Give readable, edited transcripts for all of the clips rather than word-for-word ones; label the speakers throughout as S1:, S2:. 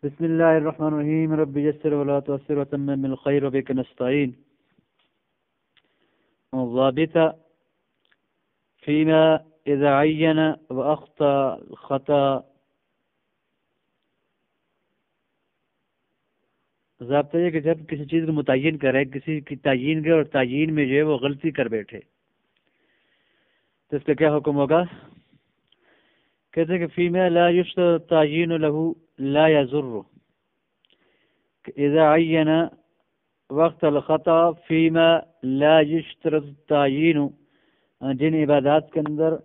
S1: بسم الله الرحمن الرحيم رب يسر ولا تعسر وتمم الخير وبك نستعين. الضابط فيما إذا عين وأخطأ خطأ. ضابطہ یہ کہ جب کسی چیز کو متعین کرے، کسی کی تعین کرے اور تعین میں جو ہے وہ غلطی کر بیٹھے تو اس کا کیا حکم ہوگا؟ کہتے ہیں کہ فیما لا یشترط تعین له لا یضر، اذا عین وقت الخطا فیما لا یشترط تعین، جن عبادات کے اندر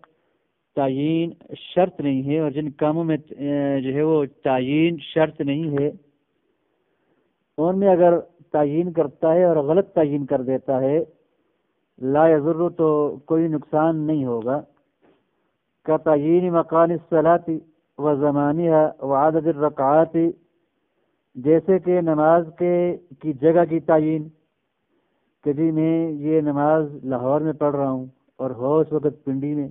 S1: تعین شرط نہیں ہے اور جن کاموں میں جو ہے وہ تعین شرط نہیں ہے، ان میں اگر تعین کرتا ہے اور غلط تعین کر دیتا ہے لا یضر تو کوئی نقصان نہیں ہوگا. کا تعین مکان الصلاۃ و زمانها و عدد الرکعات، جیسے کہ نماز کی جگہ کی تعین کہ جی میں یہ نماز لاہور میں پڑھ رہا ہوں اور ہو اس وقت پنڈی میں،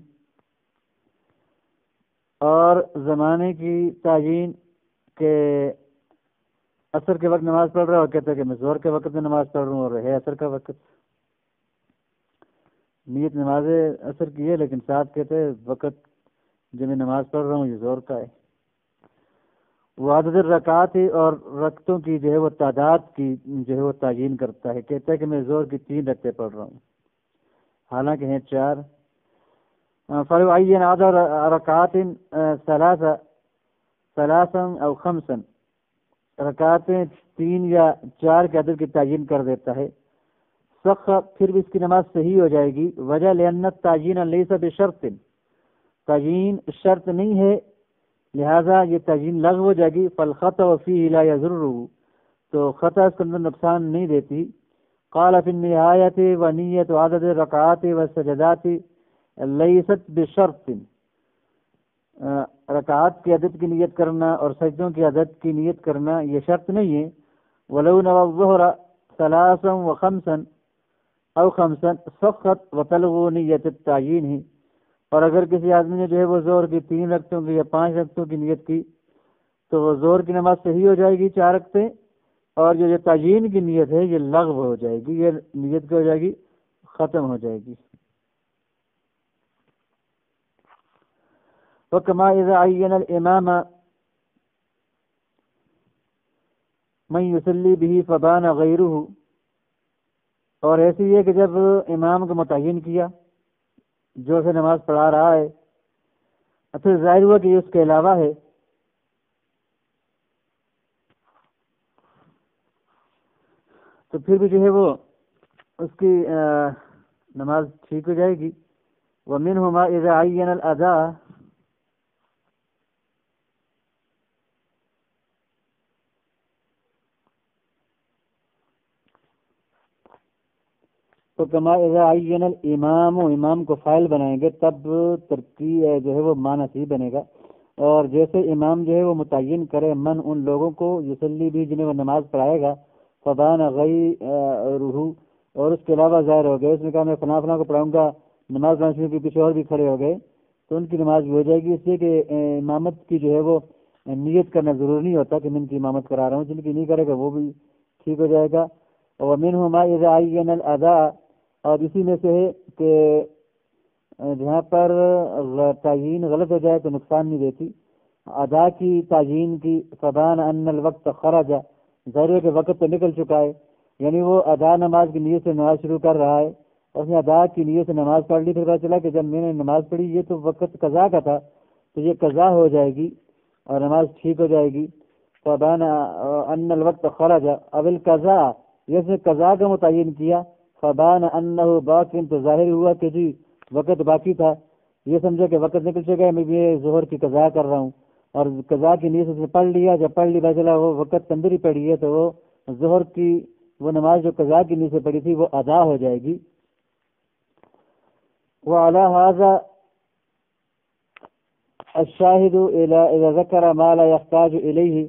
S1: اور زمانے کی تعین کہ عصر کے وقت نماز پڑھ رہا ہے اور کہتا ہے کہ میں ظہر کے وقت میں نماز پڑھ رہا ہوں اور ہے عصر کا وقت، نیت نماز عصر کی ہے لیکن ساتھ کہتے ہیں وقت جب میں نماز پڑھ رہا ہوں یہ ظہر کا ہے. وہ عدد الرکعات اور رکعتوں کی جو ہے وہ تعداد کی جو ہے وہ تعین کرتا ہے، کہتا ہے کہ میں ظہر کی 3 رکعتیں پڑھ رہا ہوں حالانکہ ہیں 4. فَيُعَيِّنُ عَدَدَ رَكَعَاتٍ ثَلَاثًا أَوْ خَمْسًا، رکعتیں 3 یا 4 کے عدد کی تعین کر دیتا ہے. سخ پھر بھی اس کی نماز صحیح ہو جائے گی. وجہ لأن التعیین لیس بشرط، تعین شرط نہیں ہے لہذا یہ تعین لغو ہو جائے گی. فالخطأ فیہ لا یضرہ، تو خطا اس کے اندر نقصان نہیں دیتی. قال فی النہایت ونیت عدد الرکعات والسجدات لیست بشرط، رکعات کی عدد کی نیت کرنا اور سجدوں کی عدد کی نیت کرنا یہ شرط نہیں ہے. ولو نوى الظہر 3 و 5 او 5 سقط وتلغو نیت التعین ہی، اور اگر کسی آدمی نے جو ہے وہ ظہر کی 3 رکعتوں کی یا 5 رکعتوں کی نیت کی تو وہ ظہر کی نماز صحیح ہو جائے گی 4 رکعتیں، اور جو تعین کی نیت ہے یہ لغو ہو جائے گی، یہ نیت کی ہو جائے گی ختم ہو جائے گی. وَكَمَا إِذَا عَيَّنَ الْإِمَامَ مَنْ يُصَلِّي بِهِ فَبَانَ غَيْرُهُ، اور ایسی ہے کہ جب امام کو متعین کیا جو اسے نماز پڑھا رہا ہے پھر ظاہر ہوا کہ یہ اس کے علاوہ ہے تو پھر بھی جو ہے وہ اس کی نماز ٹھیک ہو جائے گی. وَمِنْهُمَا إِذَا عَيَّنَ الْأَدَاءَ، تو کما اذا عین الامام، امام کو فاعل بنائیں گے تب ترکیب جو ہے وہ معنی صحیح بنے گا. اور جیسے امام جو ہے وہ متعین کرے من ان لوگوں کو یصلی بھی جنہیں وہ نماز پڑھائے گا، فبان غیرہ، اور اس کے علاوہ ظاہر ہو گئے، اس نے کہا میں فلاں فلاں کو پڑھاؤں گا، نماز پڑھنے کے کچھ اور بھی کھڑے ہو گئے تو ان کی نماز بھی ہو جائے گی. اس لیے کہ امامت کی جو ہے وہ نیت کرنا ضروری نہیں ہوتا کہ میں ان کی امامت کرا رہا ہوں، جن کی نہیں کرے گا وہ بھی ٹھیک ہو جائے گا. ومنهما اذا عین الاداء، اور اسی میں سے ہے کہ جہاں پر تعین غلط ہو جائے تو نقصان نہیں دیتی. ادا کی تعین کی فبان ان الوقت خرج، ظاہر ہے کہ وقت تو نکل چکا ہے، یعنی وہ ادا نماز کی نیت سے نماز شروع کر رہا ہے، اس نے ادا کی نیت سے نماز پڑھ لی، پھر پتہ چلا کہ جب میں نے نماز پڑھی یہ تو وقت قضا کا تھا تو یہ قضا ہو جائے گی اور نماز ٹھیک ہو جائے گی. فبان ان الوقت خرج، اب القضا، یہ اس نے قضا کا متعین کیا، فبان انہ باقی، تو ظاہر ہوا کہ جی وقت باقی تھا، یہ سمجھا کہ وقت نکل چکا ہے میں یہ ظہر کی قضا کر رہا ہوں، اور قضا کی نیت سے پڑھ لیا، جب پڑھ لی پتہ چلا وہ وقت اندر ہی پڑھی ہے تو وہ ظہر کی وہ نماز جو قضا کی نیت سے پڑھی تھی وہ ادا ہو جائے گی. وعلی ھذا الشاہد اذا ذکر ما لا يحتاج الیہ،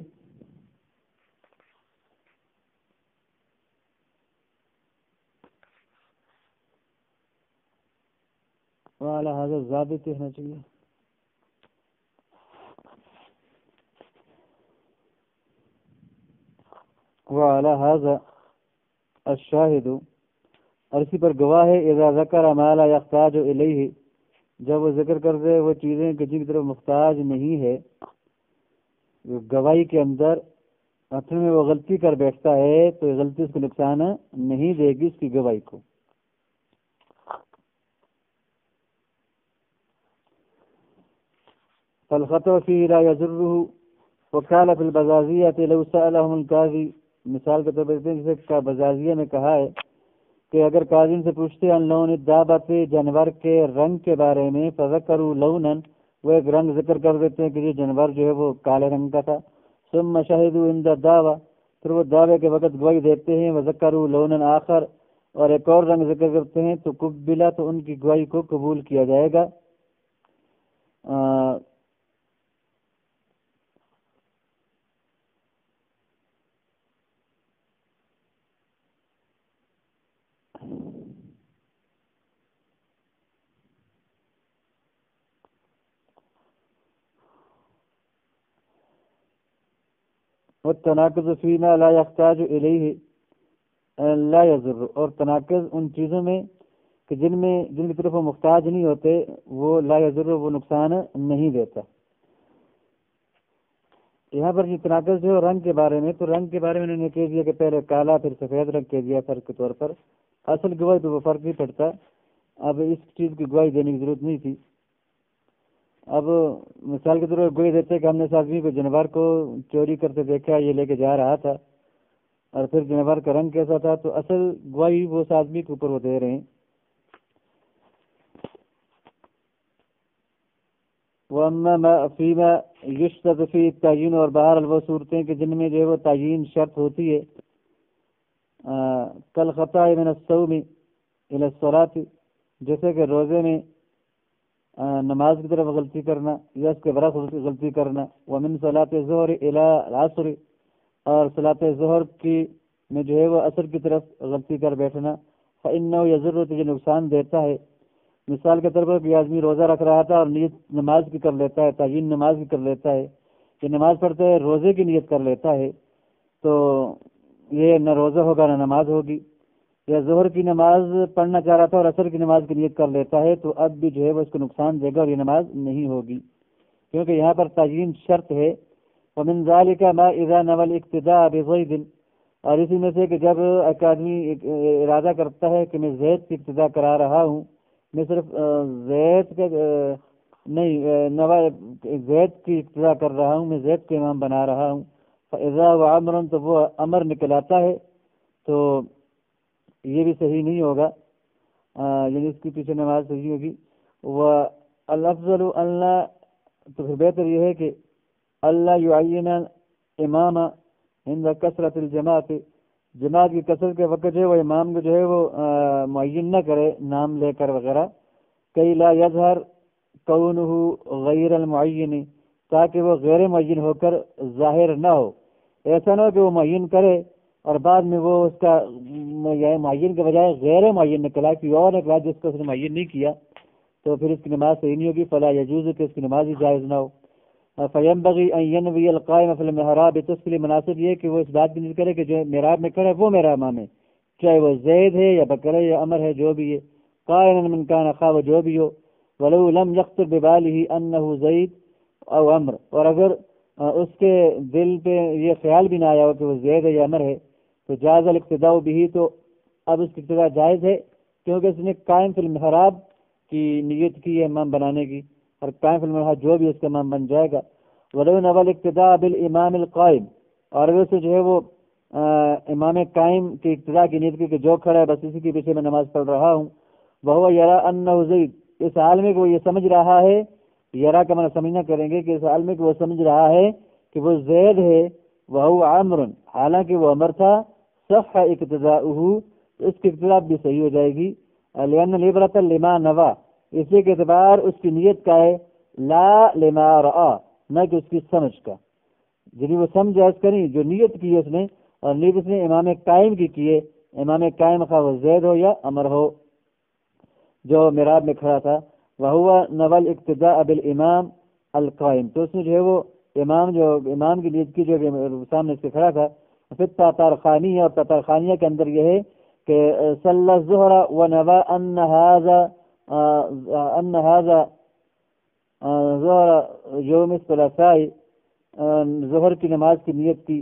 S1: وعلی ھذا الضابط ہونا چاہیے. وعلی ھذا الشاہد، اور اسی پر گواہ ہے، اذا ذکر ما لا یحتاج الیہ، جب وہ ذکر کر دے وہ چیزیں کہ جن کی طرف محتاج نہیں ہے، گواہی کے اندر اصل میں وہ غلطی کر بیٹھتا ہے تو یہ غلطی اس کو نقصان نہیں دے گی اس کی گواہی کو۔ فالخطأ فيه لا يضره، وقال في البزازية لو سألهم القاضي، مثال کے طور پر جیسے بزازیہ میں کہا ہے کہ اگر قاضی سے پوچھتے ان لون الدابۃ، جانور کے رنگ کے بارے میں، فذکروا لونا، وہ ایک رنگ ذکر کر دیتے ہیں کہ یہ جانور جو ہے وہ کالے رنگ کا تھا، ثم شہدوا عند الدعوہ، پھر وہ دعوے کے وقت گواہی دیتے ہیں، وذکروا لونا آخر، اور ایک اور رنگ ذکر کرتے ہیں، تو قبلا، تو ان کی گواہی کو قبول کیا جائے گا۔ والتناقض فيما لا يحتاج إليه لا يضر، اور تناقض ان چیزوں میں کہ جن کی طرف وہ محتاج نہیں ہوتے، وہ لا يضر، وہ نقصان نہیں دیتا۔ یہاں پر یہ تناقض جو رنگ کے بارے میں، تو رنگ کے بارے میں انہوں نے کہہ دیا کہ پہلے کالا پھر سفید رنگ کہہ دیا فرق کے طور پر، اصل گواہی تو وہ فرق نہیں پڑتا، اب اس چیز کی گواہی دینے کی ضرورت نہیں تھی۔ اب مثال کے طور پر گواہی دیتے کہ ہم نے اس آدمی کو جانور کو چوری کرتے دیکھا، یہ لے کے جا رہا تھا، اور پھر جانور کا رنگ کیسا تھا، تو اصل گواہی وہ اس آدمی کے اوپر وہ دے رہے ہیں۔ وَأَمَّا مَا فِيمَا يُشْتَرَطُ فِيهِ التَّعْيِينُ، اور بہرحال وہ صورتیں کہ جن میں جو ہے وہ تعیین شرط ہوتی ہے، كالخطأ من الصوم إلى الصلاة، جیسے کہ روزے میں نماز کی طرف غلطی کرنا یا اس کے برعکس غلطی کرنا، ومن صلاة الظہر إلى العصر، اور صلاۃ ظہر کی میں جو ہے وہ عصر کی طرف غلطی کر بیٹھنا، فإنه يضر، تو یہ نقصان دیتا ہے۔ مثال کے طور پر کوئی آدمی روزہ رکھ رہا تھا اور نیت نماز کی کر لیتا ہے، تعیین نماز کی کر لیتا ہے، کہ نماز پڑھتا ہے روزے کی نیت کر لیتا ہے، تو یہ نہ روزہ ہوگا نہ نماز ہوگی۔ یا ظہر کی نماز پڑھنا چاہ رہا تھا اور عصر کی نماز کی نیت کر لیتا ہے، تو اب بھی جو ہے وہ اس کو نقصان دے گا اور یہ نماز نہیں ہوگی، کیونکہ یہاں پر تعیین شرط ہے۔ ومن ذلك ما اذا نوى الاقتداء بزید، اور اسی میں سے کہ جب ایک آدمی ارادہ کرتا ہے کہ میں زید کی اقتداء کرا رہا ہوں، میں صرف زید کا نہیں زید کی اقتداء کر رہا ہوں، میں زید کے امام بنا رہا ہوں، فاذا وامر، تو وہ امر نکلاتا ہے، تو یہ بھی صحیح نہیں ہوگا، یعنی اس کے پیچھے نماز صحیح ہوگی۔ والافضل اللہ، تو پھر بہتر یہ ہے کہ اللہ یعین امام عند کثرت الجماعت، جماعت کی کثرت کے وقت جو ہے وہ امام کو جو ہے وہ معین نہ کرے نام لے کر وغیرہ، کئی لا یظہر کونہ غیر المعین، تاکہ وہ غیر معین ہو کر ظاہر نہ ہو۔ ایسا نہ ہو کہ وہ معین کرے اور بعد میں وہ اس کا معین کے بجائے غیر معین نکلا، کوئی اور نکلا جس کو اس نے معین نہیں کیا، تو پھر اس کی نماز صحیح نہیں ہوگی، فلا یجوز، کہ اس کی نماز ہی جائز نہ ہو۔ فینبغی ان ینوی القائم فی المحراب، تو اس کے لیے مناسب یہ کہ وہ اس بات کی نیت کرے کہ جو محراب میں کھڑا ہے وہ میرا امام ہے، چاہے وہ زید ہے یا بکر ہے یا عمر ہے، جو بھی ہے، قائما من کان، خواہ وہ جو بھی ہو، ولو لم یخطر ببالہ انہ زید او عمر، اور اگر اس کے دل پہ یہ خیال بھی نہ آیا ہو کہ وہ زید ہے یا عمر ہے، تو جاز الاقتداء بہ، تو اب اس کی اقتداء جائز ہے، کیونکہ اس نے قائم فی المحراب کی نیت کی ہے امام بنانے کی، اور قائم فی المحراب جو بھی اس کا امام بن جائے گا۔ ولو نوى الاقتداء بالامام القائم، اور اگر سے جو ہے وہ امام قائم کی اقتداء کی نیت کی کہ جو کھڑا ہے بس اسی کے پیچھے میں نماز پڑھ رہا ہوں، وهو يرى انه زید، اس حال میں کہ وہ یہ سمجھ رہا ہے، یرا کا معنی سمجھنا کریں گے کہ اس حال میں کہ وہ سمجھ رہا ہے کہ وہ زید ہے، وهو عمر، حالانکہ وہ عمر تھا، صح اقتداؤہ، اس کی اقتداء بھی صحیح ہو جائے گی، لأن العبرۃ لما نوى، اس لیے کہ اعتبار اس کی نیت کا ہے، لا لما رأى، نہ کہ اس کی سمجھ کا، جنہیں وہ سمجھا اس کا نہیں، جو نیت کی ہے اس نے، اور نیت اس نے امام قائم کی کیے، امام قائم خواہ وہ زید ہو یا عمر ہو جو محراب میں کھڑا تھا، وَهُوَ نَوَى الْاقْتِدَاءَ بِالْإِمَامِ الْقَائِمِ، تو اس نے جو ہے وہ امام کی نیت کی جو سامنے اس کے کھڑا تھا، پھر تاتار خانیہ، اور تاتار خانیہ کے اندر یہ ہے کہ صلی الظہر و نوا ان هذا ظہر یوم الثلاثاء، ظہر کی نماز کی نیت کی،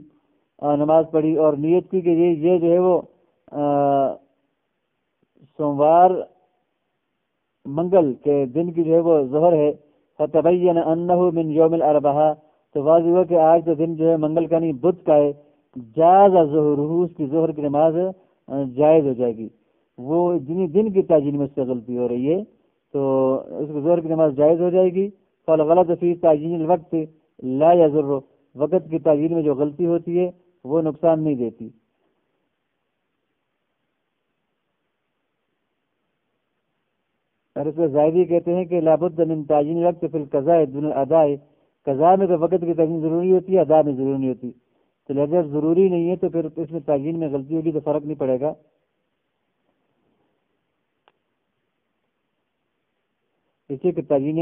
S1: نماز پڑھی اور نیت کی کہ یہ جو ہے وہ سوموار منگل کے دن کی جو ہے وہ ظہر ہے، فتبین انہ من یوم الاربعاء، تو واضح ہوا کہ آج تو دن جو ہے منگل کا نہیں بدھ کا ہے، جاز ظہرہ، اس کی ظہر کی نماز جائز ہو جائے گی۔ وہ دن کی تعجیل میں اس سے غلطی ہو رہی ہے تو اس کو ظہر کی نماز جائز ہو جائے گی۔ فالغلط فی تعجیل الوقت لا یضر، وقت کی تعجیل میں جو غلطی ہوتی ہے وہ نقصان نہیں دیتی۔ اور اس کو زاہدی کہتے ہیں کہ لابد من تعیین الوقت فی القضاء دون الاداء، قضاء میں تو وقت کی تعیین ضروری ہوتی ہے، ادا میں ضروری نہیں ہوتی، تو لہذا ضروری نہیں ہے تو پھر اس میں تعیین میں غلطی ہوگی تو فرق نہیں پڑے گا۔ اسی کی تعیین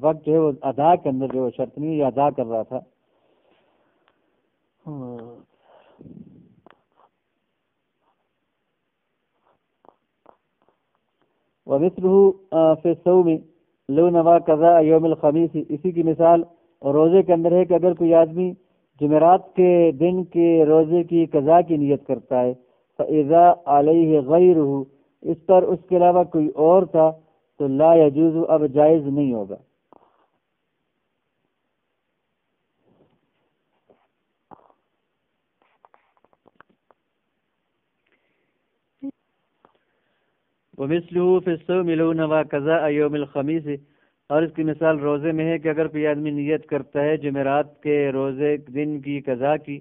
S1: وقت جو ہے وہ ادا کے اندر جو شرط نہیں، یہ ادا کر رہا تھا۔ ومثله فی الصوم لو نوا قضاء یوم الخمیس، اسی کی مثال روزے کے اندر ہے کہ اگر کوئی آدمی جمعرات کے دن کے روزے کی قضاء کی نیت کرتا ہے، فاذا علیہ غیرہ، اس پر اس کے علاوہ کوئی اور تھا تو لا یجوز، اب جائز نہیں ہوگا۔ ومثله فی الصوم لو نوا قضاء یوم الخمیس، اور اس کی مثال روزے میں ہے کہ اگر کوئی آدمی نیت کرتا ہے جمعرات کے روزے دن کی قضاء کی،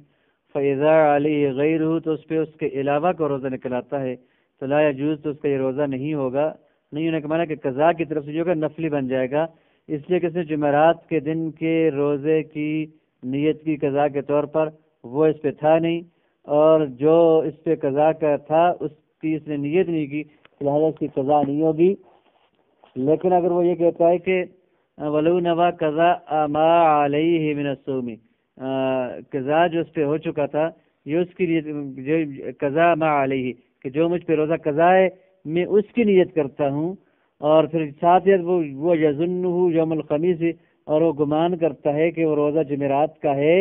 S1: فاذا علیہ غیرہ، تو اس پہ اس کے علاوہ کا روزہ نکل آتا ہے تو لا یجوز، تو اس کا یہ روزہ نہیں ہوگا۔ نہیں ہونے کا معنی کہ قضاء کی طرف سے جو ہوگا نفلی بن جائے گا، اس لیے کہ اس نے جمعرات کے دن کے روزے کی نیت کی قضاء کے طور پر، وہ اس پہ تھا نہیں، اور جو اس پہ قضاء کا تھا اس کی اس نے نیت نہیں کی، لہٰذا اس کی قضاء نہیں ہوگی۔ لیکن اگر وہ یہ کہتا ہے کہ ولو نوا قضاء ما علیہ من الصوم، قضاء جو اس پہ ہو چکا تھا، یہ اس کی نیت قضاء ما علیہ، کہ جو مجھ پہ روزہ قضاء ہے میں اس کی نیت کرتا ہوں، اور پھر ساتھ ہی وہ یظنہ یوم الخمیس، اور وہ گمان کرتا ہے کہ وہ روزہ جمعرات کا ہے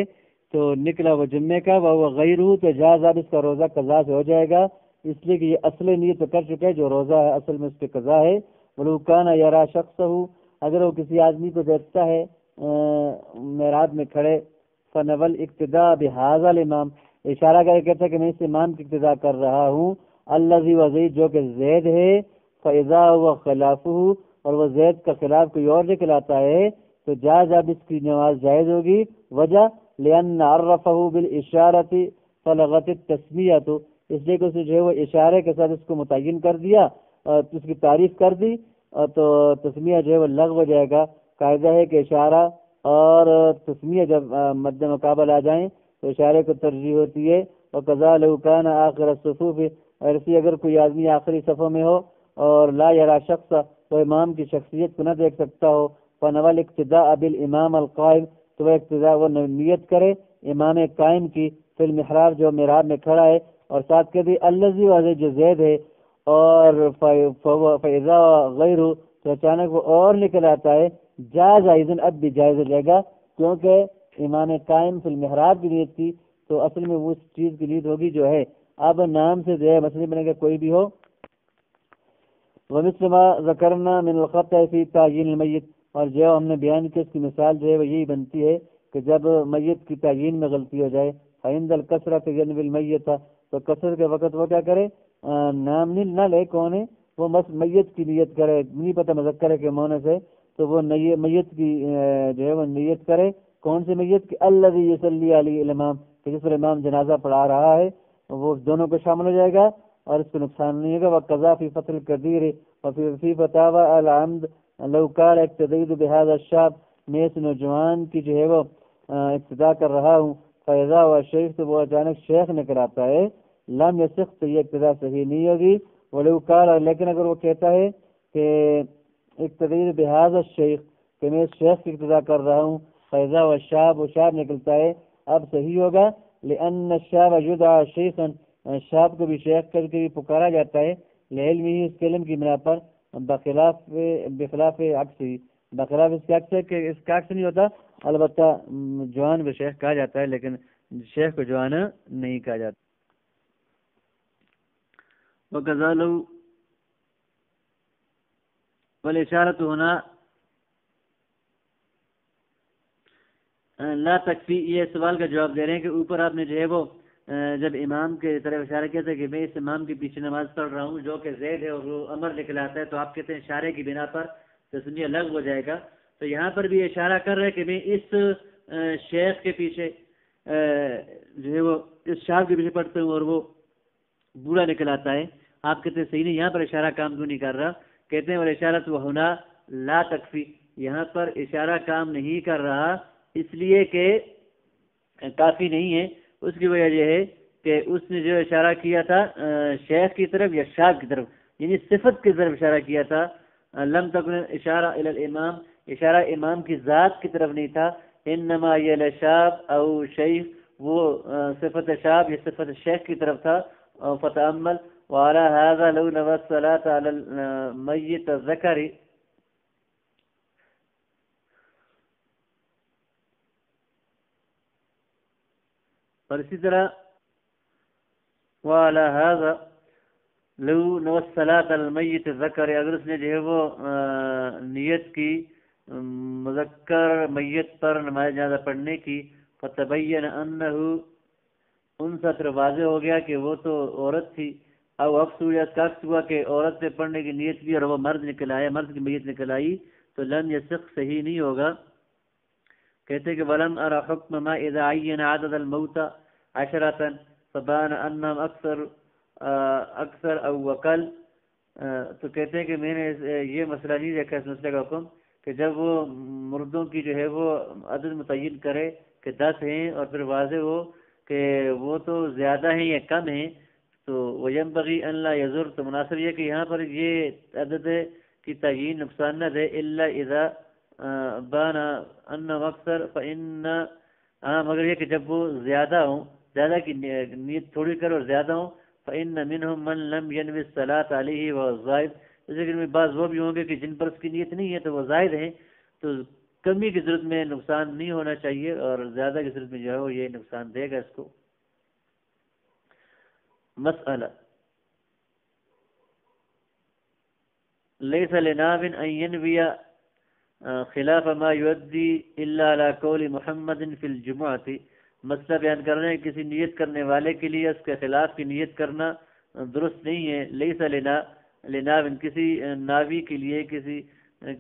S1: تو نکلا وہ جمعے کا، وہ غیرہ، تو جاز، اب اس کا روزہ قضاء سے ہو جائے گا، اس لیے کہ یہ اصل نیت کر چکا ہے، جو روزہ ہے اصل میں اس پہ قضاء ہے۔ ولو کان یرا شخصہ، اگر وہ کسی آدمی کو دیکھتا ہے معراج میں کھڑے، فنول اقتداء بہذا الامام، اشارہ کر کے کہتا ہے کہ میں اس امام کی اقتداء کر رہا ہوں، الذی وزید، جو کہ زید ہے، فاذا هو خلافہ، اور وہ زید کا خلاف کوئی اور نکلاتا ہے تو جاز، اب اس کی نماز جائز ہوگی۔ وجہ لأن عرفہ بالاشارۃ فلغت التسمیۃ، اس لیے کہ اس نے جو ہے وہ اشارے کے ساتھ اس کو متعین کر دیا اور اس کی تعریف کر دی، تو تسمیہ جو ہے وہ لغو ہو جائے گا۔ قاعدہ ہے کہ اشارہ اور تسمیہ جب مد مقابل آ جائیں تو اشارے کو ترجیح ہوتی ہے۔ وقضا لو کان آخر الصفوف، اور اسی اگر کوئی آدمی آخری صفوں میں ہو اور لا یرا شخص، تو امام کی شخصیت کو نہ دیکھ سکتا ہو، فنول اقتداء بالامام القائم، تو وہ اقتداء، وہ نیت کرے امام قائم کی، فی المحراب، جو محراب میں کھڑا ہے، اور ساتھ کہہ دی الذی واضح، جو زید ہے، اور فاذا غیرہ، تو اچانک وہ اور نکل آتا ہے، جاز ایذن، اب بھی جائز ہو جائے گا، کیونکہ امام قائم فی المحراب کی نیت کی تو اصل میں وہ اس چیز کی نیت ہوگی جو ہے۔ اب نام سے جو ہے مسئلہ بنے گا کوئی بھی ہو۔ ومثل ما ذکرنا من الخطأ فی تعیین المیت، اور جو ہم نے بیان کیا اس کی مثال جو ہے وہ یہی بنتی ہے کہ جب میت کی تعیین میں غلطی ہو جائے، فعند الکثرۃ یجنب المیت، تو کثرت کے وقت وہ کیا کرے، نام نہ لے کون ہے وہ، بس میت کی نیت کرے، نہیں پتہ مذکر ہے کہ مونس ہے، تو وہ میت کی جو ہے وہ نیت کرے، کون سی میت کی، الذی یصلی علیہ الامام، کہ جس پر امام جنازہ پڑھا رہا ہے، وہ دونوں کو شامل ہو جائے گا اور اس کو نقصان نہیں ہوگا۔ وقضا فی فصل الکبیر وفی فتاوی العمد لو قال اقتدیت بهذا الشاب، میں اس نوجوان کی جو ہے وہ اقتداء کر رہا ہوں، فیضا و شیخ، تو وہ اچانک شیخ نکل آتا ہے، لم یصح، تو یہ اقتداء صحیح نہیں ہوگی۔ ولو قال، لیکن اگر وہ کہتا ہے کہ اقتدیت بهذا الشیخ، کہ میں اس شیخ کی اقتداء کر رہا ہوں، فیضا و شاب، وہ شاب نکلتا ہے، اب صحیح ہوگا۔ لأن الشاب يدعى شیخا، شاب کو بھی شیخ کر کے بھی پکارا جاتا ہے، لعلم ہی اس کے علم کی بنا پر، بخلاف عکسی، بخلاف اس کے عکس ہے کہ اس کا عکس نہیں ہوتا، البتہ جوان کو شیخ کہا جاتا ہے لیکن شیخ کو جوان نہیں کہا جاتا۔ وَكَذَلُ والاشارت ہونا لا تکفی، یہ سوال کا جواب دے رہے ہیں کہ اوپر آپ نے جو ہے وہ جب امام کے طرف اشارہ کیا تھا کہ میں اس امام کے پیچھے نماز پڑھ رہا ہوں جو کہ زید ہے اور وہ امر نکلاتا ہے، تو آپ کہتے ہیں اشارے کی بنا پر تسمیہ لغو ہو جائے گا، تو یہاں پر بھی اشارہ کر رہے کہ میں اس شیخ کے پیچھے جو ہے وہ اس شاخ کے پیچھے پڑھتا ہوں اور وہ برا نکل آتا ہے، آپ کہتے ہیں صحیح نہیں، یہاں پر اشارہ کام کیوں نہیں کر رہا؟ کہتے ہیں والاشارۃ وہنا لا تکفی، یہاں پر اشارہ کام نہیں کر رہا اس لیے کہ کافی نہیں ہے، اس کی وجہ یہ ہے کہ اس نے جو اشارہ کیا تھا شیخ کی طرف یا شاخ کی طرف، یعنی صفت کی طرف اشارہ کیا تھا، لم تکن اشارہ الی الامام، اشارہ امام کی ذات کی طرف نہیں تھا، انما یہ شاب او شیخ، وہ صفت شاب یا صفت شیخ کی طرف تھا۔ فتأمل وعلى هذا لو نوى الصلاة على الميت الذكري، اور اسی طرح وعلى هذا لو نوى الصلاة على الميت الذكري، اگر اس نے جو ہے وہ نیت کی مذکر میت پر نماز جنازہ پڑھنے کی، فتبین انہ ان سے پھر واضح ہو گیا کہ وہ تو عورت تھی، او اکثریت کا عکس ہوا کہ عورت سے پڑھنے کی نیت بھی اور وہ مرد نکل آیا، مرد کی میت نکل آئی، تو لم یصح، صحیح نہیں ہوگا۔ کہتے کہ ولم ارى حکم ما اذا عین عدد الموتى عشرة فبان انهم اکثر او وقل، تو کہتے ہیں کہ میں نے یہ مسئلہ نہیں دیکھا اس مسئلے کا حکم کہ جب وہ مردوں کی جو ہے وہ عدد متعین کرے کہ 10 ہیں اور پھر واضح ہو کہ وہ تو زیادہ ہیں یا کم ہیں، تو وَيَنبَغِي أَنْ لَا يَزُرْ، تو مناسب یہ کہ یہاں پر یہ عدد کی تعیین نقصان نہ دے، إِلَّا إِذَا بَانَ أَنَّهُ أَكْثَرُ فَإِنَّ، مگر یہ کہ جب وہ زیادہ ہوں، زیادہ کی نیت تھوڑی کرو اور زیادہ ہوں، فَإِنَّ مِنْهُمْ مَنْ لَمْ يَنْوِ الصَّلَاةَ عَلَيْهِ وَهُوَ زَائِدٌ، جیسے کہ ان میں بعض وہ بھی ہوں گے کہ جن پر اس کی نیت نہیں ہے تو وہ زائد ہیں، تو کمی کی صورت میں نقصان نہیں ہونا چاہیے اور زیادہ کی صورت میں جو ہے وہ یہ نقصان دے گا اس کو۔ مسئلہ لیس لناب ان ینوی خلاف ما یؤدی الا علی قول محمد فی الجمعۃ، مسئلہ بیان کر رہے ہیں کسی نیت کرنے والے کے لیے اس کے خلاف کی نیت کرنا درست نہیں ہے، لیس لناب کسی ناوی کے لیے، کسی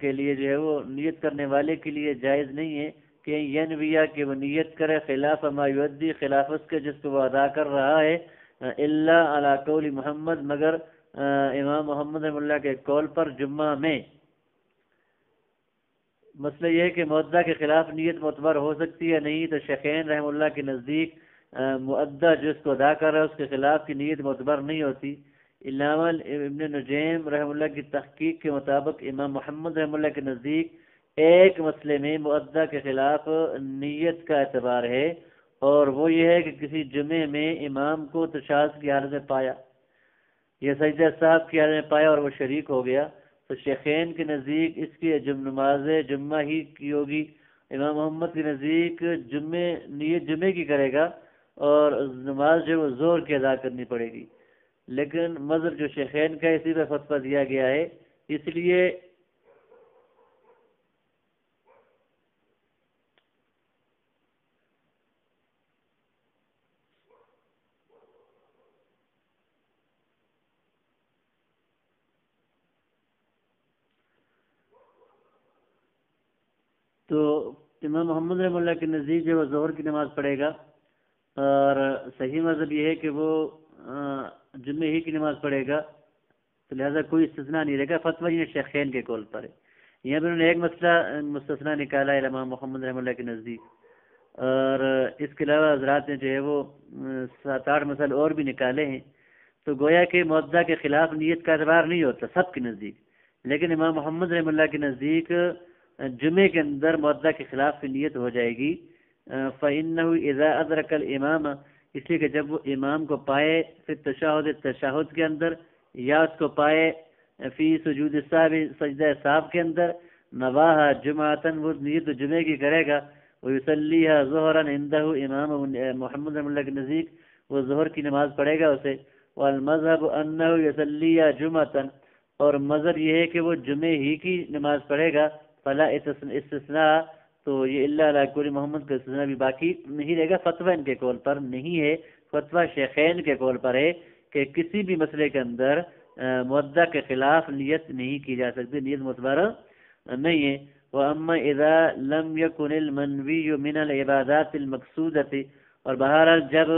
S1: کے لیے جو ہے وہ نیت کرنے والے کے لیے جائز نہیں ہے کہ ینویہ کہ وہ نیت کرے خلاف ما یؤدی، خلاف اس کے جس کو وہ ادا کر رہا ہے، الا علی قول محمد، مگر امام محمد رحمۃ اللہ کے قول پر جمعہ میں۔ مسئلہ یہ ہے کہ مؤدہ کے خلاف نیت معتبر ہو سکتی ہے نہیں، تو شیخین رحمۃ اللہ کے نزدیک مؤدہ جو اس کو ادا کر رہا ہے اس کے خلاف کی نیت معتبر نہیں ہوتی۔ علامہ ابن نجیم رحمۃ اللہ کی تحقیق کے مطابق امام محمد رحمۃ اللہ کے نزدیک ایک مسئلے میں مؤدہ کے خلاف نیت کا اعتبار ہے، اور وہ یہ ہے کہ کسی جمعے میں امام کو تشہد کی حالت میں پایا یا سجدہ صاحب کی حالت میں پایا اور وہ شریک ہو گیا، تو شیخین کے نزدیک اس کی نماز جمعہ ہی کی ہوگی، امام محمد کے نزدیک نیت جمعے کی کرے گا اور نماز جو وہ ظہر کی ادا کرنی پڑے گی، لیکن مذہب جو شیخین کا اسی پہ فتویٰ دیا گیا ہے، اس لیے تو امام محمد رحمۃ اللہ کے نزدیک جو وہ ظہر کی نماز پڑھے گا، اور صحیح مذہب یہ ہے کہ وہ جمعے ہی کی نماز پڑھے گا، تو لہٰذا کوئی استثناء نہیں رہے گا، فتویٰ یہ شیخین کے قول پر ہے۔ یہاں پہ انہوں نے ایک مسئلہ مستثنیٰ نکالا ہے امام محمد رحمۃ اللہ کے نزدیک، اور اس کے علاوہ حضرات نے جو ہے وہ 7-8 مسائل اور بھی نکالے ہیں، تو گویا کہ مؤدہ کے خلاف نیت کا اعتبار نہیں ہوتا سب کے نزدیک، لیکن امام محمد رحمۃ اللہ کے نزدیک جمعے کے اندر مؤدہ کے خلاف کی نیت ہو جائے گی۔ فَإِنَّهُ إِذَا أَدْرَكَ الْإِمَامَ، اس لیے کہ جب وہ امام کو پائے پھر تشہد کے اندر، یا اس کو پائے فی سجود السہو سجدہ سہو کے اندر، نواہا جمعتن وہ نیت جمعے کی کرے گا، ویصلیھا ظہرا عندہ امام محمد رحمۃ اللہ کے نزدیک وہ ظہر کی نماز پڑھے گا اسے، والمذہب انہ یصلیھا جمعتن، اور مذہب یہ ہے کہ وہ جمعے ہی کی نماز پڑھے گا، فلا استثناء، تو یہ اللہ علی کل محمد کا استثناء بھی باقی نہیں رہے گا، فتویٰ ان کے قول پر نہیں ہے، فتویٰ شیخین کے قول پر ہے کہ کسی بھی مسئلے کے اندر مودع کے خلاف نیت نہیں کی جا سکتی، نیت معتبر نہیں ہے۔ وَأَمَّا إِذَا لَمْ يَكُنِ الْمَنْوِيُّ مِنَ الْعِبَادَاتِ الْمَقْصُودَةِ، اور بہرحال جب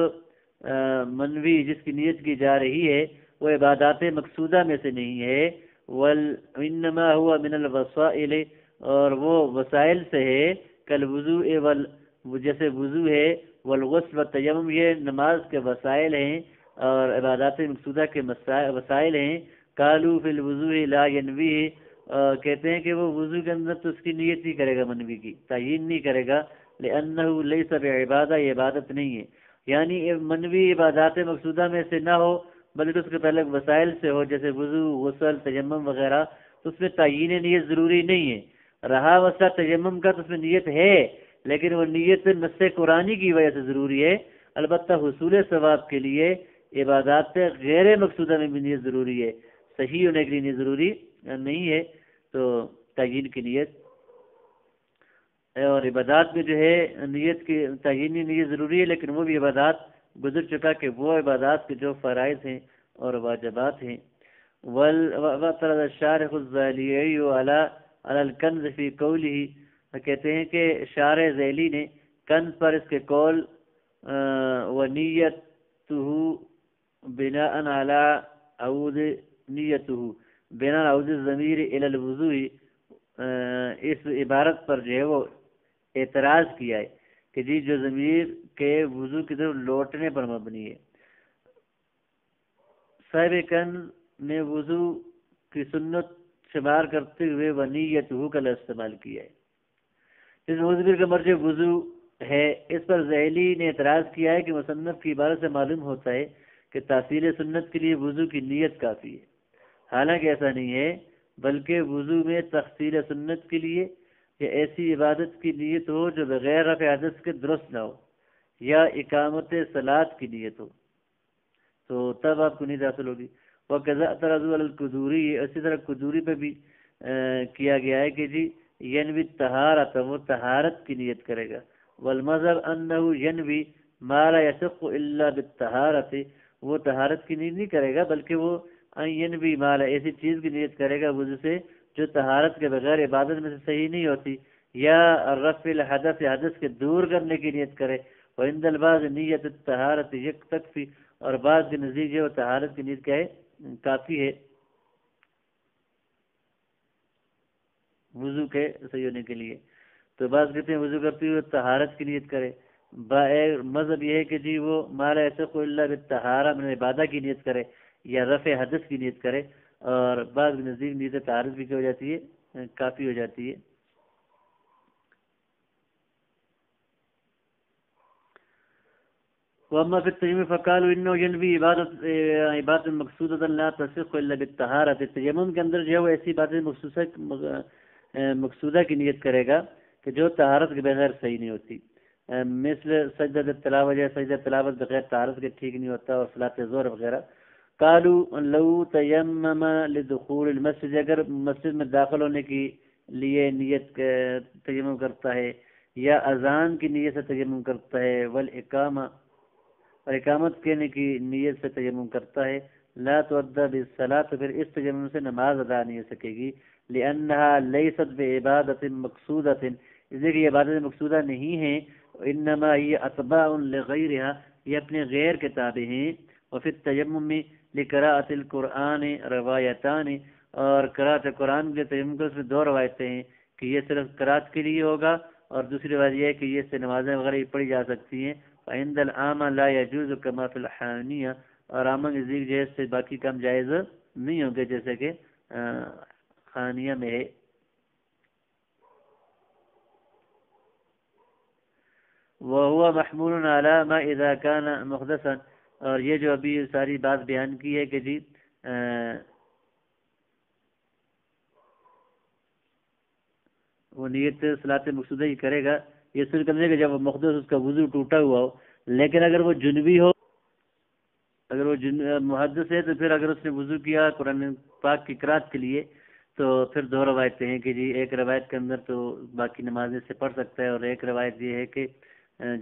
S1: منوی جس کی نیت کی جا رہی ہے وہ عبادات مقصودہ میں سے نہیں ہے، وَإِنَّمَا هُوَ مِنَ الْوَسَائِلِ، اور وہ وسائل سے ہے، کالوضوء جیسے وضو ہے، والغسل والتیمم یہ نماز کے وسائل ہیں اور عبادات مقصودہ کے وسائل ہیں۔ قالوا فی الوضوء لا ینوی، کہتے ہیں کہ وہ وضو کے اندر تو اس کی نیت نہیں کرے گا، منوی کی تعیین نہیں کرے گا، لأنہ لیس بعبادہ، یہ عبادت نہیں ہے، یعنی منوی عبادات مقصودہ میں سے نہ ہو بلکہ اس کے پہلے وسائل سے ہو، جیسے وضو، غسل، تیمم وغیرہ، تو اس میں تعیین نیت ضروری نہیں ہے۔ رہا مسئلہ تیمم کا تو اس میں نیت ہے، لیکن وہ نیت نص قرآنی کی وجہ سے ضروری ہے، البتہ حصول ثواب کے لیے عبادات غیر مقصودہ میں بھی نیت ضروری ہے، صحیح ہونے کے لیے نیت ضروری نہیں ہے، تو تعیین کی نیت اور عبادات میں جو ہے نیت کی تعینی نیت ضروری ہے، لیکن وہ بھی عبادات گزر چکا کہ وہ عبادات کے جو فرائض ہیں اور واجبات ہیں۔ وَاعْتَرَضَ الشَّارِحُ الذَّيْلِيُّ عَلَى الْكَنْزِ فِي قَوْلِهِ، کہتے ہیں کہ شارح ذیلی نے کنز پر اس کے قول وَنِيَّتُهُ بِنَاءً عَلَى عَوْدِ نِيَّتُهُ بِنَاءً عَوْدِ الضَّمِيرِ إِلَى الْوُضُوءِ، اس عبارت پر جو ہے وہ اعتراض کیا ہے کہ جی جو ضمیر کے وضو کی طرف لوٹنے پر مبنی ہے۔ صاحب کنز نے وضو کی سنت شمار کرتے ہوئے ونیتہ کا لفظ استعمال کیا ہے، جس ضمیر کا مرجع وضو ہے، اس پر ذیلی نے اعتراض کیا ہے کہ مصنف کی عبارت سے معلوم ہوتا ہے کہ تاثیر سنت کے لیے وضو کی نیت کافی ہے، حالانکہ ایسا نہیں ہے، بلکہ وضو میں تخصیل سنت کے لیے یا ایسی عبادت کی نیت ہو جو بغیر رفع حدث کے درست نہ ہو، یا اقامت صلاۃ کی نیت ہو، تو تب آپ کو نیت حاصل ہوگی۔ وَقَذَا اعْتَرَضُوا عَلَى الْقُدُورِيِّ، اسی طرح قدوری پہ بھی کیا گیا ہے کہ جی ینوی طہارت، وہ طہارت کی نیت کرے گا، والمذہب انہ ینوی ما لا یصح الا بالطہارت، وہ طہارت کی نیت نہیں کرے گا بلکہ وہ ینوی ما لا ایسی چیز کی نیت کرے گا وضو سے جو طہارت کے بغیر عبادت میں سے صحیح نہیں ہوتی، یا رفع الحدث، حدث کے دور کرنے کی نیت کرے، وعند البعض نیت الطہارت یکفی، اور بعض کے نزدیک جو طہارت کی نیت کیا ہے کافی ہے وضو کے صحیح ہونے کے لیے، تو بعض کہتے ہیں وضو کرتے ہوئے طہارت کی نیت کرے، مذہب یہ ہے کہ جی وہ ما لا یصح الا بالطہارہ من عبادہ کی نیت کرے یا رفع حدث کی نیت کرے، اور بعض کے نزدیک نیت طہارت بھی کیا ہو جاتی ہے کافی ہو جاتی ہے۔ وَأَمَّا فِي التَّيَمُّمِ فَقَالُوا إِنَّهُ يَنْوِي عِبَادَةً مَقْصُودَةً لَا تَصِحُّ إِلَّا بِالطَّهَارَةِ، تیمم کے اندر جو ہے وہ ایسی باتیں مقصودہ کی نیت کرے گا کہ جو طہارت کے بغیر صحیح نہیں ہوتی، مثل سجدہ تلاوت، یا سجدہ تلاوت بغیر طہارت کے ٹھیک نہیں ہوتا، اور صلاۃ ظہر وغیرہ۔ قالوا لو تیمم لدخول المسجد، اگر مسجد میں داخل ہونے کے لیے نیت تیمم کرتا ہے، یا اذان کی نیت سے تیمم کرتا ہے، والاقامہ، اور اقامت کہنے کی نیت سے تیمم کرتا ہے، لا تؤدى بالصلاۃ، تو پھر اس تیمم سے نماز ادا نہیں ہو سکے گی، لانها لیست بعبادۃ مقصودۃ، اس لیے کہ یہ عبادت مقصودہ نہیں ہے، انما ہی اتباع لغیرها، یہ اپنے غیر کے تابع ہیں، وفی التیمم لقراءۃ القرآن روایتان، اور قراءۃ قرآن کے تیمم کے اس میں دو روایتیں ہیں کہ یہ صرف قراءت کے لیے ہوگا، اور دوسری بات یہ ہے کہ یہ سے نمازیں وغیرہ پڑھی جا سکتی ہیں، عند العامہ لا يجوز كما في الحانیہ، اور عامہ نزدیک جائز سے باقی کام جائز نہیں ہوں گے جیسے کہ خانیہ میں ہے۔ وهو محمول على ما اذا كان محدثا، اور یہ جو ابھی ساری بات بیان کی ہے کہ جی وہ نیت صلاۃ مقصودہ ہی کرے گا، یہ سن کرنے کہ جب وہ محدث اس کا وضو ٹوٹا ہوا ہو، لیکن اگر وہ جنبی ہو، اگر وہ محدث ہے تو پھر اگر اس نے وضو کیا قرآن پاک کی قرات کے لیے تو پھر دو روایتیں ہیں کہ جی ایک روایت کے اندر تو باقی نمازیں سے پڑھ سکتا ہے، اور ایک روایت یہ ہے کہ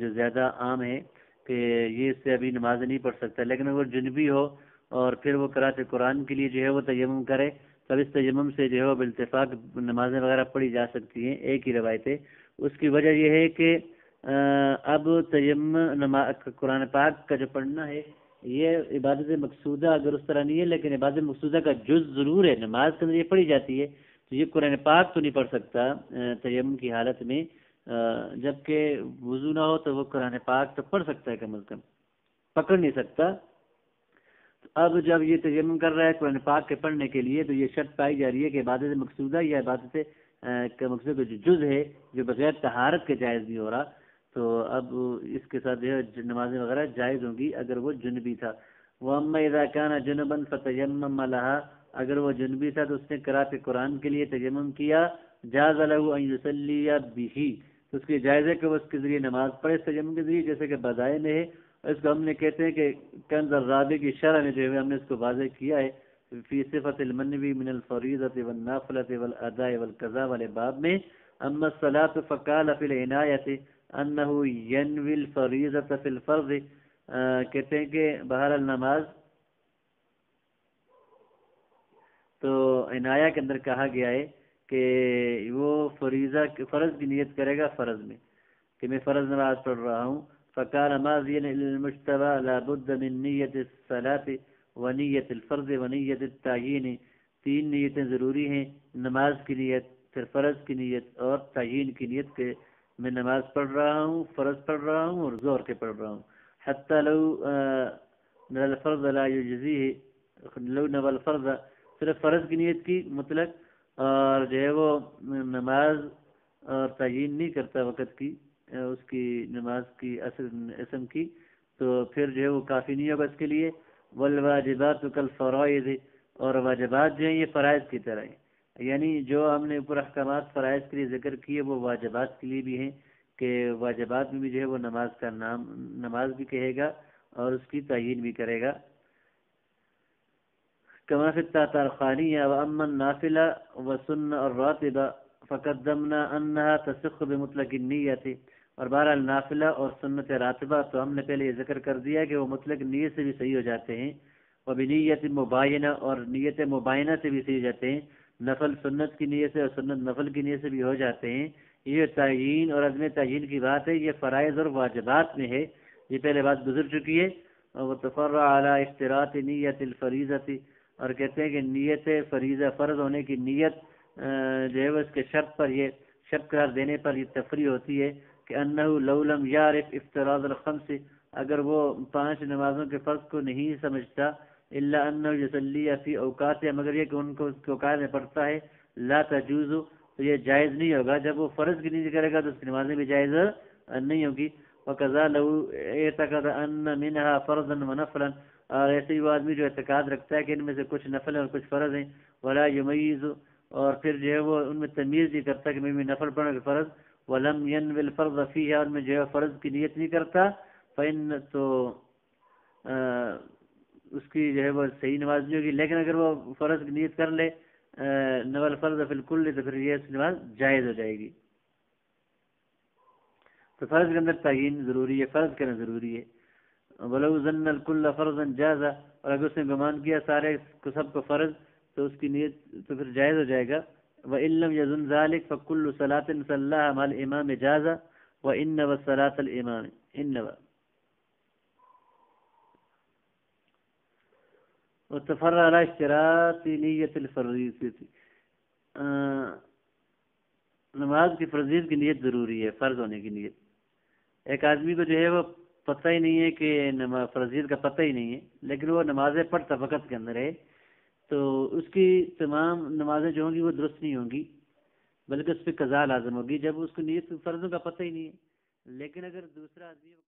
S1: جو زیادہ عام ہے کہ یہ اس سے ابھی نماز نہیں پڑھ سکتا، لیکن اگر جنبی ہو اور پھر وہ قرات قرآن کے لیے جو ہے وہ تیمم کرے، تب اس تیمم سے جو ہے وہ بالاتفاق نمازیں وغیرہ پڑھی جا سکتی ہیں، ایک ہی روایت ہے۔ اس کی وجہ یہ ہے کہ اب تیمم قرآن پاک کا جو پڑھنا ہے یہ عبادت مقصودہ اگر اس طرح نہیں ہے، لیکن عبادت مقصودہ کا جز ضرور ہے، نماز کے اندر یہ پڑھی جاتی ہے، تو یہ قرآن پاک تو نہیں پڑھ سکتا تیمم کی حالت میں، جبکہ وضو نہ ہو تو وہ قرآن پاک تو پڑھ سکتا ہے، کم از کم پکڑ نہیں سکتا۔ اب جب یہ تیمم کر رہا ہے قرآن پاک کے پڑھنے کے لیے تو یہ شرط پائی جا رہی ہے کہ عبادت مقصودہ یا عبادت کا مقصود جو جز ہے جو بغیر طہارت کے جائز نہیں ہو رہا، تو اب اس کے ساتھ جو ہے نمازیں وغیرہ جائز ہوں گی اگر وہ جنبی تھا۔ وَأَمَّا إِذَا كَانَ جُنُبًا فَتَيَمَّمَ لَهَا، اگر وہ جنبی تھا تو اس نے قرات قرآن کے لیے تیمم کیا، جاز له ان يصلي به، تو اس کی جائز ہے کہ وہ اس کے ذریعے نماز پڑھے تیمم کے ذریعے، جیسے کہ بدائے میں ہے، اور اس کو ہم نے کہتے ہیں کہ کنز الرابع کی شرح میں جو ہے ہم نے اس کو واضح کیا ہے فی صفت المنوی من الفریضۃ والنافلۃ والاداء والقضاء والے باب میں۔ اما الصلاۃ فقال فی العنایۃ انہ ینوی الفریضۃ فی الفرض، کہتے ہیں کہ بہرحال نماز تو عنایہ کے اندر کہا گیا ہے کہ وہ فرض کی نیت کرے گا فرض میں، کہ میں فرض نماز پڑھ رہا ہوں، فقال ماضیا للمجتبى لا بد من نیت الصلاۃ ونیت الفرض ونیت التعیین، تین نیتیں ضروری ہیں، نماز کی نیت، پھر فرض کی نیت اور تعیین کی نیت، کہ میں نماز پڑھ رہا ہوں، فرض پڑھ رہا ہوں اور ظہر کے پڑھ رہا ہوں، حتی لو نوى الفرض لا يجزيه، لو نوى الفرض، صرف فرض کی نیت کی مطلق، اور جو ہے وہ نماز اور تعیین نہیں کرتا وقت کی اس کی نماز کی اسم کی، تو پھر جو ہے وہ کافی نہیں ہوگا اس کے لیے۔ والواجبات کالفرائض، اور واجبات جو ہیں یہ فرائض کی طرح ہیں، یعنی جو ہم نے اوپر احکامات فرائض کے لیے ذکر کیے وہ واجبات کے لیے بھی ہیں، کہ واجبات میں بھی جو ہے وہ نماز کا نام نماز بھی کہے گا اور اس کی تعیین بھی کرے گا۔ كما في التاطرخانية وأما النافلة والسنة الراتبة فقدمنا أنها تصح بمطلق النية، اور بہرحال نافلہ اور سنت راتبہ تو ہم نے پہلے یہ ذکر کر دیا کہ وہ مطلق نیت سے بھی صحیح ہو جاتے ہیں، وبنیت مباینہ، اور نیت مباینہ سے بھی صحیح ہو جاتے ہیں، نفل سنت کی نیت سے اور سنت نفل کی نیت سے بھی ہو جاتے ہیں۔ یہ تعیین اور عدم تعیین کی بات ہے، یہ فرائض اور واجبات میں ہے، یہ پہلے بات گزر چکی ہے۔ وتفرع على اشتراط نیت الفریضۃ، اور کہتے ہیں کہ نیت فریضہ فرض ہونے کی نیت جو ہے وہ اس کے شرط پر، یہ شرط قرار دینے پر یہ تفریع ہوتی ہے کہ انہ لو لم یعرف افتراض الخمس، اگر وہ 5 نمازوں کے فرض کو نہیں سمجھتا، الا انہ یصلی فی اوقات، مگر یہ کہ ان کو اس کے اوقات میں پڑھتا ہے، لا تجوز، تو یہ جائز نہیں ہوگا، جب وہ فرض کی نیت کرے گا تو اس کی نمازیں بھی جائز نہیں ہوگی۔ وقضا لو اعتقد ان منها فرضا ونفلا، اور ایسے ہی وہ آدمی جو اعتقاد رکھتا ہے کہ ان میں سے کچھ نفل ہیں اور کچھ فرض ہیں، ولا یمیز، اور پھر جو ہے وہ ان میں تمیز نہیں کرتا کہ میں نفل پڑھوں کہ فرض، ولم ینوی الفرض فیہ، اور میں جو ہے فرض کی نیت نہیں کرتا، فإن، تو اس کی جو ہے وہ صحیح نماز نہیں ہوگی، لیکن اگر وہ فرض کی نیت کر لے نوی الفرض فی الکل، تو پھر یہ اس نماز جائز ہو جائے گی۔ تو فرض کے اندر تعیین ضروری ہے، فرض کرنا ضروری ہے۔ ولو ظن الکل فرضا جاز، اور اگر اس نے گمان کیا سارے کو سب کو فرض، تو اس کی نیت تو پھر جائز ہو جائے گا۔ وَإِن لَّمْ يَظُنْ ذَلِكَ فَكُلُّ صَلَاةٍ صَلَّاهَا مَعَ الْإِمَامِ جَازَ وَإِنَّ وَصَلَاةَ الْإِمَامِ إِنَّ وتفرع على اشتراط نیت الفریضۃ، نماز کی فرضیت کی نیت ضروری ہے، فرض ہونے کی نیت۔ ایک آدمی کو جو ہے وہ پتہ ہی نہیں ہے کہ فرضیت کا پتہ ہی نہیں ہے، لیکن وہ نمازیں پڑھتا وقت کے اندر ہے، تو اس کی تمام نمازیں جو ہوں گی وہ درست نہیں ہوں گی، بلکہ اس پہ قضا لازم ہوگی، جب اس کو نیت فرضوں کا پتہ ہی نہیں ہے۔ لیکن اگر دوسرا آدمی